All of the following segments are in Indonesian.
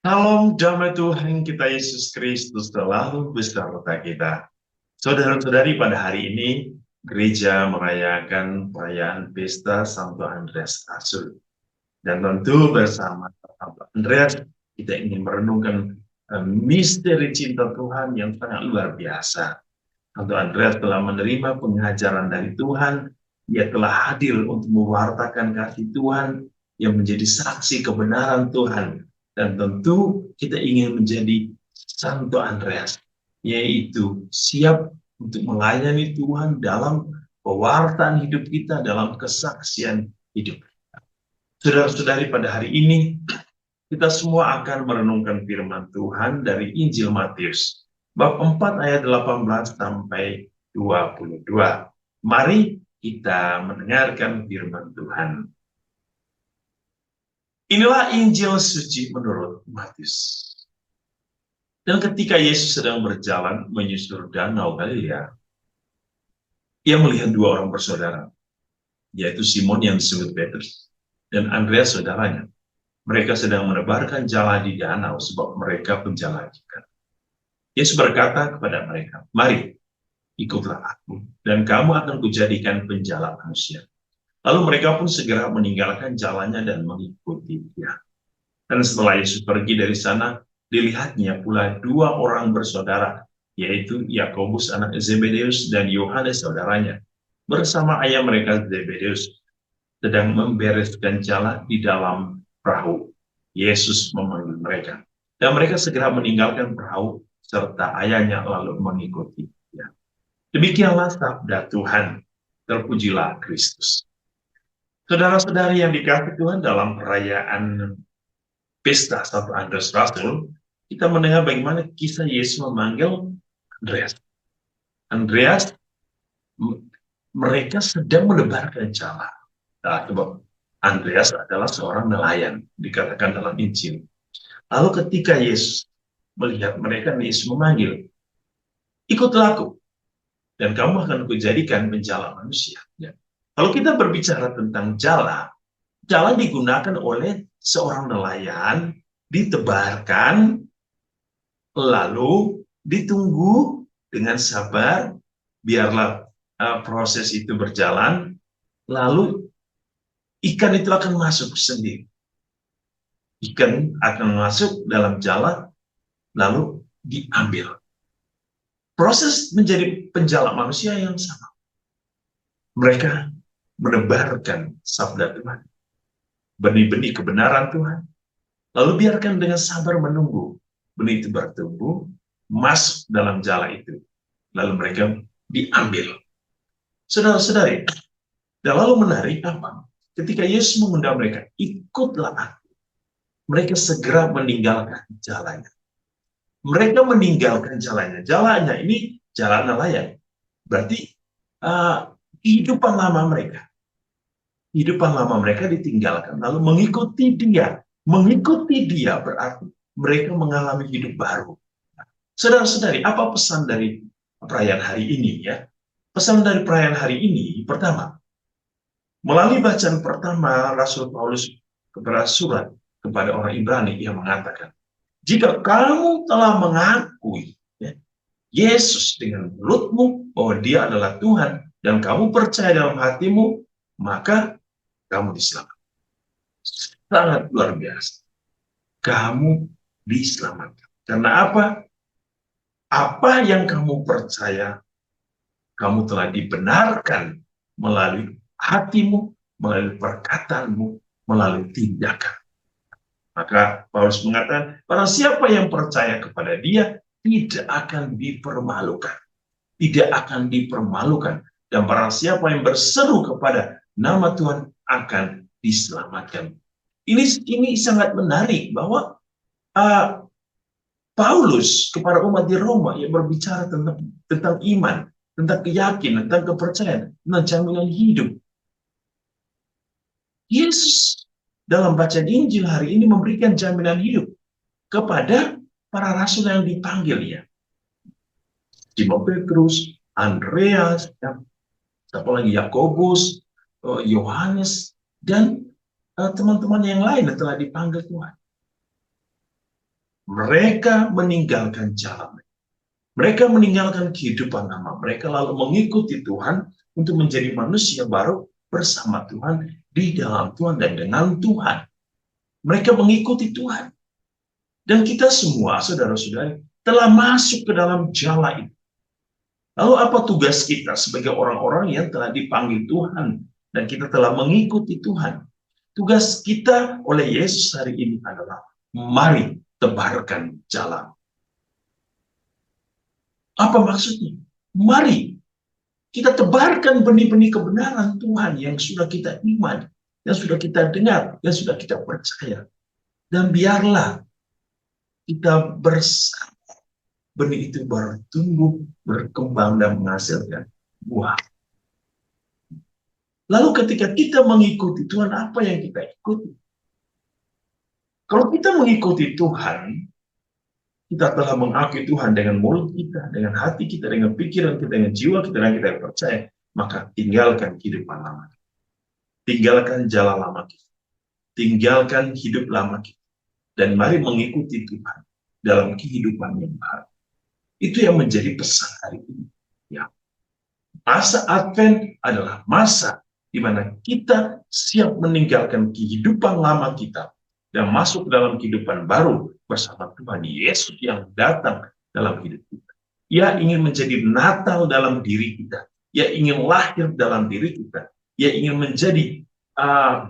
Salam damai Tuhan kita Yesus Kristus selalu beserta kita. Saudara-saudari, pada hari ini gereja merayakan perayaan pesta Santo Andreas Rasul. Dan tentu bersama Santo Andreas kita ingin merenungkan misteri cinta Tuhan yang sangat luar biasa. Santo Andreas telah menerima pengajaran dari Tuhan. Ia telah hadir untuk mewartakan kasih Tuhan yang menjadi saksi kebenaran Tuhan. Dan tentu kita ingin menjadi Santo Andreas, yaitu siap untuk melayani Tuhan dalam pewartaan hidup kita, dalam kesaksian hidup. Saudara-saudari, pada hari ini kita semua akan merenungkan firman Tuhan dari Injil Matius bab 4 ayat 18 sampai 22. Mari kita mendengarkan firman Tuhan. Inilah Injil suci menurut Matius. Dan ketika Yesus sedang berjalan menyusur danau Galilea, ia melihat dua orang bersaudara, yaitu Simon yang disebut Petrus dan Andreas saudaranya. Mereka sedang menebarkan jala di danau sebab mereka penjala ikan. Yesus berkata kepada mereka, "Mari, ikutlah aku, dan kamu akan kujadikan penjala manusia." Lalu mereka pun segera meninggalkan jalannya dan mengikuti dia. Dan setelah Yesus pergi dari sana, dilihatnya pula dua orang bersaudara, yaitu Yakobus anak Zebedeus dan Yohanes saudaranya, bersama ayah mereka Zebedeus, sedang membereskan jala di dalam perahu. Yesus memanggil mereka, dan mereka segera meninggalkan perahu serta ayahnya lalu mengikuti dia. Demikianlah sabda Tuhan. Terpujilah Kristus. Saudara-saudari yang dikasihi Tuhan, dalam perayaan pesta Santo Andreas Rasul, kita mendengar bagaimana kisah Yesus memanggil Andreas. Andreas, mereka sedang menebarkan jala. Nah, sebab Andreas adalah seorang nelayan, dikatakan dalam Injil. Lalu ketika Yesus melihat mereka, Yesus memanggil, "Ikutlah aku, dan kamu akan kujadikan penjala manusia." Ya. Kalau kita berbicara tentang jala, jala digunakan oleh seorang nelayan, ditebarkan, lalu ditunggu dengan sabar, biarlah proses itu berjalan, lalu ikan itu akan masuk sendiri. Ikan akan masuk dalam jala, lalu diambil. Proses menjadi penjala manusia yang sama. Mereka menebarkan sabda Tuhan, benih-benih kebenaran Tuhan, lalu biarkan dengan sabar menunggu benih itu bertumbuh, masuk dalam jala itu, lalu mereka diambil. Saudara-saudari, dan lalu menarik apa? Ketika Yesus mengundang mereka, "Ikutlah aku," mereka segera meninggalkan jalannya. Mereka meninggalkan jalannya. Jalannya ini jalan nelayan. Berarti kehidupan lama mereka. Kehidupan lama mereka ditinggalkan, lalu mengikuti dia. Mengikuti dia berarti mereka mengalami hidup baru. Saudara-saudari, apa pesan dari perayaan hari ini ya? Pesan dari perayaan hari ini, pertama, melalui bacaan pertama Rasul Paulus kepada surat kepada orang Ibrani, ia mengatakan, "Jika kamu telah mengakui ya, Yesus dengan mulutmu bahwa dia adalah Tuhan, dan kamu percaya dalam hatimu, maka kamu diselamatkan." Sangat luar biasa. Kamu diselamatkan. Karena apa? Apa yang kamu percaya, kamu telah dibenarkan melalui hatimu, melalui perkataanmu, melalui tindakan. Maka Paulus mengatakan, barang siapa yang percaya kepada dia, tidak akan dipermalukan. Tidak akan dipermalukan. Dan barang siapa yang berseru kepada nama Tuhan akan diselamatkan. Ini sangat menarik bahwa Paulus kepada umat di Roma yang berbicara tentang iman, tentang keyakinan, tentang kepercayaan, tentang jaminan hidup. Yesus dalam bacaan Injil hari ini memberikan jaminan hidup kepada para rasul yang dipanggil ya. Simon Petrus, Andreas, siapa lagi, Yakobus, Yohanes, dan teman-teman yang lain yang telah dipanggil Tuhan. Mereka meninggalkan jalan. Mereka meninggalkan kehidupan lama. Mereka lalu mengikuti Tuhan untuk menjadi manusia baru bersama Tuhan, di dalam Tuhan dan dengan Tuhan. Mereka mengikuti Tuhan. Dan kita semua, saudara-saudari, telah masuk ke dalam jalan itu. Lalu apa tugas kita sebagai orang-orang yang telah dipanggil Tuhan dan kita telah mengikuti Tuhan? Tugas kita oleh Yesus hari ini adalah mari tebarkan jalan. Apa maksudnya? Mari kita tebarkan benih-benih kebenaran Tuhan yang sudah kita iman, yang sudah kita dengar, yang sudah kita percaya. Dan biarlah kita bersama benih itu bertumbuh, berkembang, dan menghasilkan buah. Lalu ketika kita mengikuti Tuhan, apa yang kita ikuti? Kalau kita mengikuti Tuhan, kita telah mengakui Tuhan dengan mulut kita, dengan hati kita, dengan pikiran kita, dengan jiwa kita, dan kita percaya, maka tinggalkan kehidupan lama. Tinggalkan jalan lama kita. Tinggalkan hidup lama kita. Dan mari mengikuti Tuhan dalam kehidupan yang baru. Itu yang menjadi pesan hari ini. Ya. Masa Advent adalah masa di mana kita siap meninggalkan kehidupan lama kita dan masuk dalam kehidupan baru bersama Tuhan Yesus yang datang dalam hidup kita. Ia ingin menjadi Natal dalam diri kita. Ia ingin lahir dalam diri kita. Ia ingin menjadi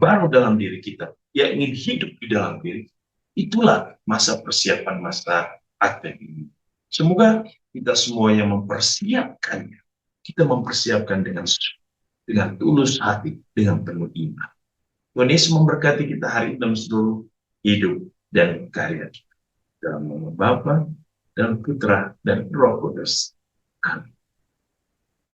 baru dalam diri kita. Ia ingin hidup di dalam diri kita. Itulah masa persiapan masa Advent ini. Semoga kita semua yang mempersiapkannya, kita mempersiapkan dengan tulus hati, dengan penuh iman. Tuhan Yesus memberkati kita hari ini dalam seluruh hidup dan karya kita. Dalam nama Bapa dan Putra dan Roh Kudus. Amin.